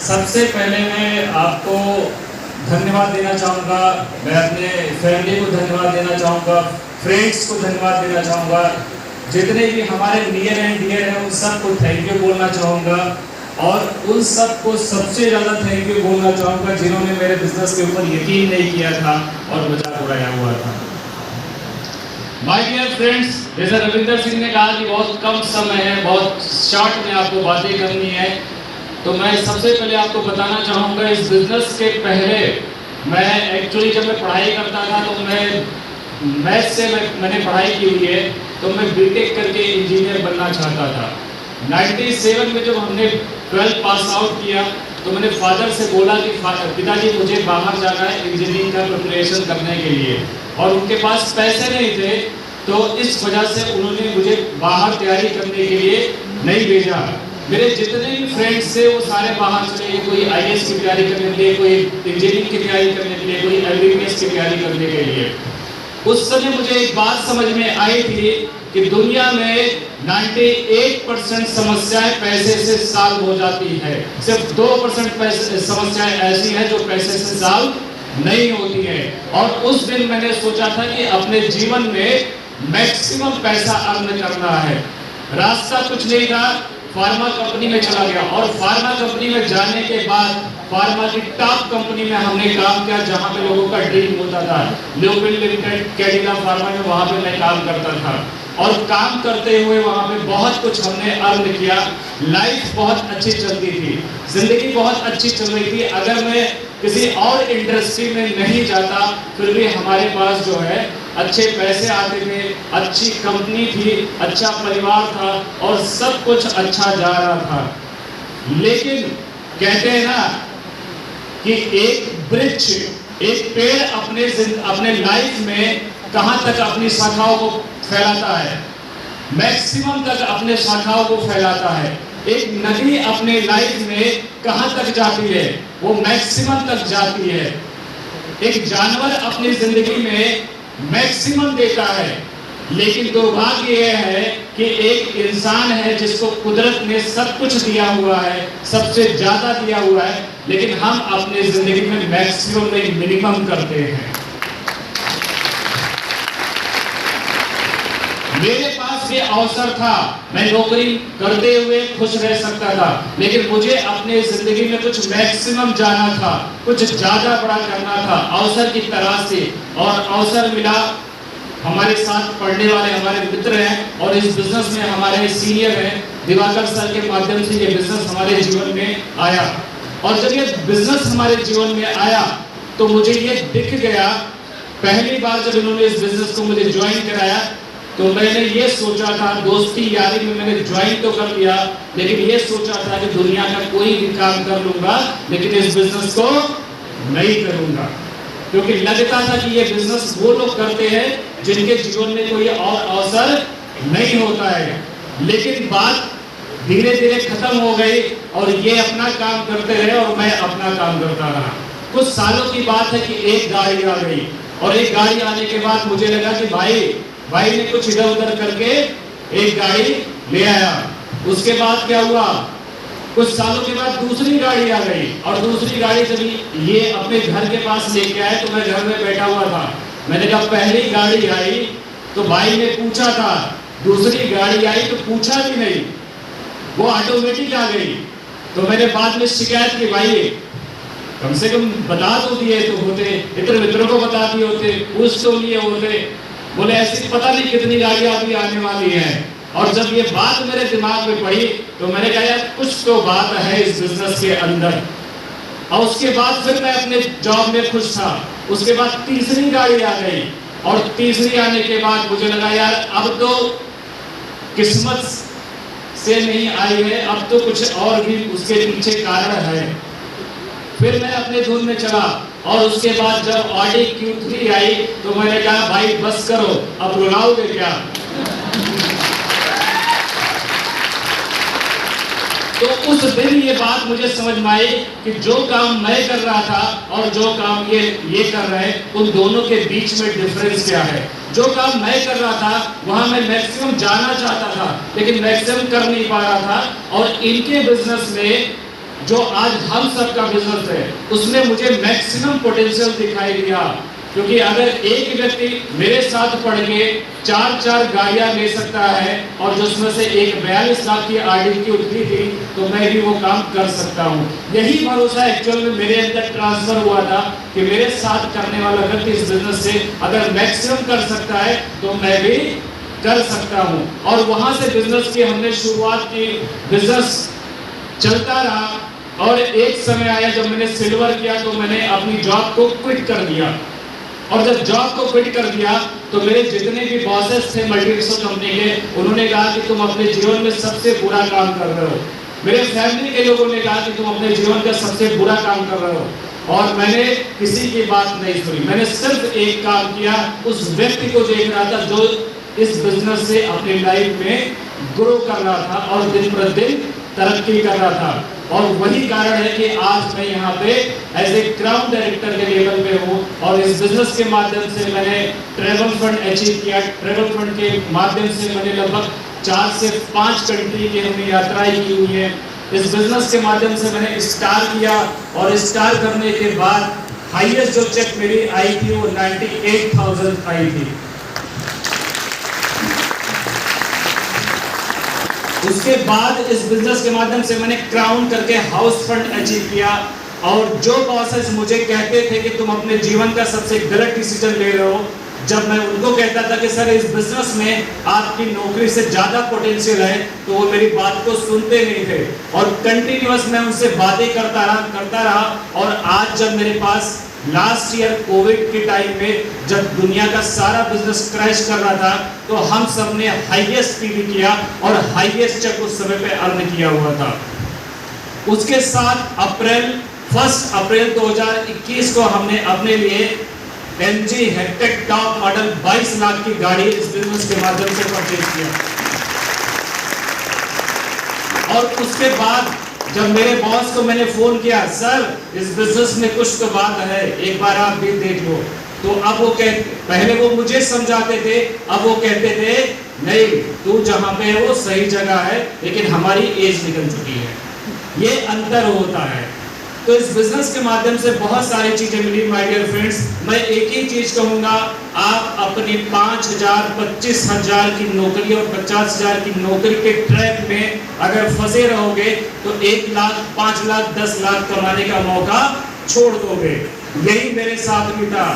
सबसे पहले मैं आपको धन्यवाद देना चाहूँगा, मैं अपने फैमिली को धन्यवाद देना चाहूँगा, फ्रेंड्स को धन्यवाद देना चाहूँगा, जितने भी हमारे नियर एंड डियर हैं उन सबको थैंक यू बोलना चाहूँगा और उन सबको सबसे ज़्यादा थैंक यू बोलना चाहूँगा जिन्होंने मेरे बिजनेस के ऊपर यकीन नहीं किया था और मजाक उड़ाया हुआ था। माय डियर फ्रेंड्स, जैसा रविंदर सिंह ने कहा कि बहुत कम समय है, बहुत शॉर्ट में आपको बातें करनी है, तो मैं सबसे पहले आपको बताना चाहूँगा इस बिजनेस के पहले मैं एक्चुअली जब मैं पढ़ाई करता था तो मैं मैथ से मैंने पढ़ाई की हुई है, तो मैं बीटेक करके इंजीनियर बनना चाहता था। 97 में जब हमने 12 पास आउट किया तो मैंने फादर से बोला कि पिताजी मुझे बाहर जाना है इंजीनियरिंग का प्रिपरेशन करने के लिए, और उनके पास पैसे नहीं थे, तो इस वजह से उन्होंने मुझे बाहर तैयारी करने के लिए नहीं भेजा। मेरे जितने भी फ्रेंड्स थे वो सारे बाहर चले गए, कोई IAS की तैयारी करने के लिए, कोई इंजीनियरिंग की तैयारी करने के लिए, कोई MBBS की तैयारी करने के लिए। उस समय मुझे एक बात समझ में आई थी कि दुनिया में 98% समस्याएं पैसे से सॉल्व हो जाती है, सिर्फ 2% समस्याएं ऐसी हैं जो पैसे से सॉल्व नहीं होती है। और उस दिन मैंने सोचा था कि अपने जीवन में मैक्सिमम पैसा अर्न करना है। रास्ता कुछ नहीं था, फार्मा कंपनी में चला गया और फार्मा कंपनी में जाने के बाद फार्मा की टॉप कंपनी में हमने काम किया जहां पे लोगों का ड्रीम होता था। ल्यूपिन लिमिटेड, कैडिला फार्मा में वहां पे मैं काम करता था और काम करते हुए वहां पे बहुत कुछ हमने अर्न किया। लाइफ बहुत अच्छी चलती थी, जिंदगी बहुत अच्छी चल रही थी। अगर मैं किसी और इंडस्ट्री में नहीं जाता फिर भी हमारे पास जो है अच्छे पैसे आते थे, अच्छी कंपनी थी, अच्छा परिवार था और सब कुछ अच्छा जा रहा था। लेकिन कहते हैं ना कि एक वृक्ष, एक पेड़ अपने लाइफ में कहां तक अपनी शाखाओं को फैलाता है, मैक्सिमम तक अपने शाखाओं को फैलाता है। एक नदी अपने लाइफ में कहां तक जाती है, वो मैक्सिमम तक जाती है। एक जानवर अपनी जिंदगी में मैक्सिमम देता है, लेकिन दुर्भाग्य यह है कि एक इंसान है जिसको कुदरत ने सब कुछ दिया हुआ है, सबसे ज्यादा दिया हुआ है, लेकिन हम अपने जिंदगी में मैक्सिमम नहीं मिनिमम करते हैं। मेरे पास ये अवसर था, मैं नौकरी करते हुए खुश रह सकता था, लेकिन मुझे अपने जिंदगी में कुछ मैक्सिमम जाना था, कुछ ज्यादा बड़ा करना था। अवसर की तलाश थी और अवसर मिला। हमारे साथ पढ़ने वाले हमारे मित्र हैं और इस बिजनेस में हमारे सीनियर हैं, दिवाकर सर के माध्यम से ये बिजनेस हमारे जीवन में आया। और जब ये बिजनेस हमारे जीवन में आया तो मुझे ये दिख गया, पहली बार जब इन्होंने इस बिजनेस को मुझे ज्वाइन कराया तो मैंने ये सोचा था, दोस्ती यारी में मैंने ज्वाइन तो कर लिया, लेकिन ये सोचा था कि दुनिया का कोई भी काम कर लूंगा लेकिन इस बिजनेस को नहीं करूंगा, क्योंकि लगता था कि ये बिजनेस वो लोग करते हैं जिनके जीवन में कोई और अवसर नहीं होता है। लेकिन बात धीरे धीरे खत्म हो गई और ये अपना काम करते रहे और मैं अपना काम करता रहा। कुछ सालों की बात है कि एक गाड़ी आ गई और एक गाड़ी आने के बाद मुझे लगा कि भाई ने कुछ इधर उधर करके एक गाड़ी ले आया। उसके बाद क्या हुआ, कुछ सालों के बाद दूसरी गाड़ी आ गई और दूसरी गाड़ी जब ये अपने घर के पास लेके आए तो मैं घर में बैठा हुआ था। मैंने कहा पहली गाड़ी आई तो भाई ने पूछा था, दूसरी गाड़ी आई तो पूछा भी नहीं, वो ऑटोमेटिक आ गई। तो मैंने बाद में शिकायत की, भाई कम से कम बता तो दिए तो होते, इतने मित्रों को बता दिए होते, पूछ तो लिए होते। बोले ऐसी पता नहीं कितनी गाड़ियां अभी आने वाली हैं। और जब ये बात मेरे दिमाग में पड़ी तो मैंने कहा यार कुछ तो बात है इस बिजनेस के अंदर। और उसके बाद फिर मैं अपने जॉब में खुश था। उसके बाद तीसरी गाड़ी आ गई और तीसरी आने के बाद मुझे लगा यार अब तो किस्मत से नहीं आई है, अब तो कुछ और भी उसके पीछे कारण है। फिर मैं अपने धुन में चला और उसके बाद जब ऑडी Q3 आई तो मैंने कहा भाई बस करो, अब रुलाओगे क्या। तो उस दिन ये बात मुझे समझ में आई कि जो काम मैं कर रहा था और जो काम ये कर रहे हैं उन दोनों के बीच में डिफरेंस क्या है। जो काम मैं कर रहा था वहां मैं मैक्सिमम जाना चाहता था लेकिन मैक्सिमम कर नहीं पा रहा था, और इनके बिजनेस में जो आज हम सब का बिजनेस है उसमें मुझे मैक्सिमम पोटेंशियल दिखाई दिया, क्योंकि अगर एक व्यक्ति मेरे साथ पढ़ के 4 गाड़ियां ले सकता है और जो उसमें से एक 42 लाख की आरडी की उतरी थी, तो मैं भी वो काम कर सकता हूँ। यही भरोसा एक्चुअल में मेरे अंदर ट्रांसफर हुआ था कि मेरे साथ करने वाला व्यक्ति इस बिजनेस से अगर मैक्सिमम कर सकता है तो मैं भी कर सकता हूँ। और वहां से बिजनेस की हमने शुरुआत की, बिजनेस चलता रहा और एक समय आया जब मैंने सिल्वर किया तो मैंने अपनी जॉब को क्विट कर दिया। और जब जॉब को क्विट कर दिया तो मेरे जितने भी बॉसेस थे मल्टीनेशनल कंपनी के, उन्होंने कहा कि तुम अपने जीवन में सबसे बुरा काम कर रहे हो। मेरे फैमिली के लोगों ने कहा कि तुम अपने जीवन का सबसे बुरा काम कर रहे हो। और मैंने किसी की बात नहीं सुनी, मैंने सिर्फ एक काम किया, उस व्यक्ति को देख रहा था जो इस बिजनेस से अपनी लाइफ में ग्रो कर रहा था और दिन प्रतिदिन तरक्की कर रहा था। और वही कारण है कि आज मैं यहाँ पे एज ए क्राउन डायरेक्टर के लेवल पे हूँ। और इस बिजनेस के माध्यम से मैंने ट्रेवल फंड अचीव किया। ट्रेवल फंड के माध्यम से मैंने लगभग 4 से 5 कंट्री की हमने यात्राएं की हुई है। इस बिजनेस के माध्यम से मैंने स्टार किया और स्टार करने के बाद हाईएस्ट जो चेक मेरी आई थी वो 98,000 आई थी। उसके बाद इस बिजनेस के माध्यम से मैंने क्राउन करके हाउस फंड अचीव किया। और जो बॉसेस मुझे कहते थे कि तुम अपने जीवन का सबसे गलत डिसीजन ले रहे हो, जब मैं उनको कहता था कि सर इस बिजनेस में आपकी नौकरी से ज्यादा पोटेंशियल है, तो वो मेरी बात को सुनते नहीं थे और कंटिन्यूअस मैं उनसे बातें करता रहा। और आज जब मेरे पास लास्ट ईयर कोविड के टाइम में जब दुनिया का सारा बिजनेस क्रैश कर रहा था, तो हम सब ने हाईएस्ट पीवी किया और हाईएस्ट चेक उस समय पे अर्न किया हुआ था। उसके साथ 1 अप्रैल 2021 को हमने अपने लिए MG हेक्टेक टॉप मॉडल 22 लाख की गाड़ी इस बिजनेस के माध्यम से परचेज किया। और उसके बाद जब मेरे बॉस को मैंने फोन किया, सर इस बिजनेस में कुछ तो बात है, एक बार आप भी देख लो, तो अब वो पहले वो मुझे समझाते थे, अब वो कहते थे नहीं तू जहां पे है वो सही जगह है, लेकिन हमारी एज निकल चुकी है। ये अंतर होता है। तो इस बिजनेस के माध्यम से बहुत सारी चीजें मिली माय डियर फ्रेंड्स। मैं एक ही चीज कहूंगा, आप अपनी 5,000 25,000 की नौकरी और 50,000 की नौकरी के ट्रैक में अगर फंसे रहोगे तो 1 लाख 5 लाख 10 लाख कमाने का मौका छोड़ दोगे। यही मेरे साथ भी था।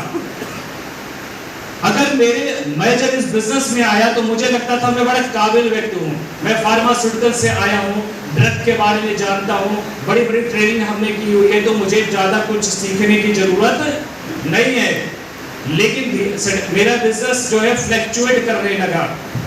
मैं जब इस बिजनेस में आया तो मुझे लगता था मैं बड़ा काबिल व्यक्ति हूँ। मैं फार्मास्यूटिकल से आया हूँ, ड्रग के बारे में जानता हूँ, बड़ी बड़ी ट्रेनिंग हमने की हुई है, तो मुझे ज़्यादा कुछ सीखने की ज़रूरत नहीं है। लेकिन मेरा बिजनेस जो है फ्लैक्चुएट करने लगा,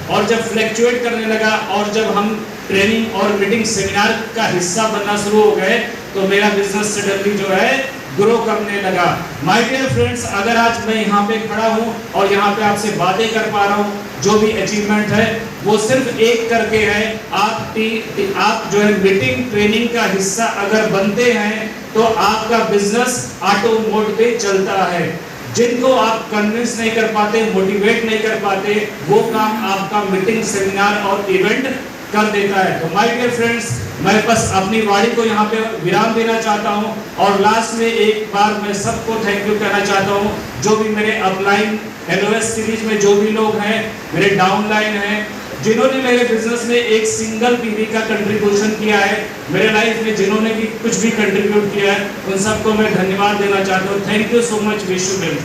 और जब फ्लैक्चुएट करने लगा और जब हम ट्रेनिंग और मीटिंग सेमिनार का हिस्सा बनना शुरू हो गए, तो मेरा बिजनेस सडनली जो है ग्रो करने लगा। माय डियर फ्रेंड्स, अगर आज मैं यहाँ पे खड़ा हूँ और यहाँ पे आपसे बातें कर पा रहा हूँ, जो भी अचीवमेंट है वो सिर्फ एक करके है। आप जो है मीटिंग ट्रेनिंग का हिस्सा अगर बनते हैं तो आपका बिजनेस ऑटो मोड पे चलता है। जिनको आप कन्विंस नहीं कर पाते, मोटिवेट नहीं कर पाते, वो काम आपका मीटिंग सेमिनार और इवेंट कर देता है। तो माय डियर फ्रेंड्स, मैं बस अपनी वाणी को यहाँ पे विराम देना चाहता हूँ और लास्ट में एक बार मैं सबको थैंक यू कहना चाहता हूँ, जो भी मेरे अपलाइन LOS सीरीज में जो भी लोग हैं, मेरे डाउनलाइन हैं, जिन्होंने मेरे बिजनेस में एक सिंगल पीवी का कंट्रीब्यूशन किया है, मेरे लाइफ में जिन्होंने भी कुछ भी कंट्रीब्यूट किया है, उन सबको मैं धन्यवाद देना चाहता हूँ। Thank you so much. Wish you well.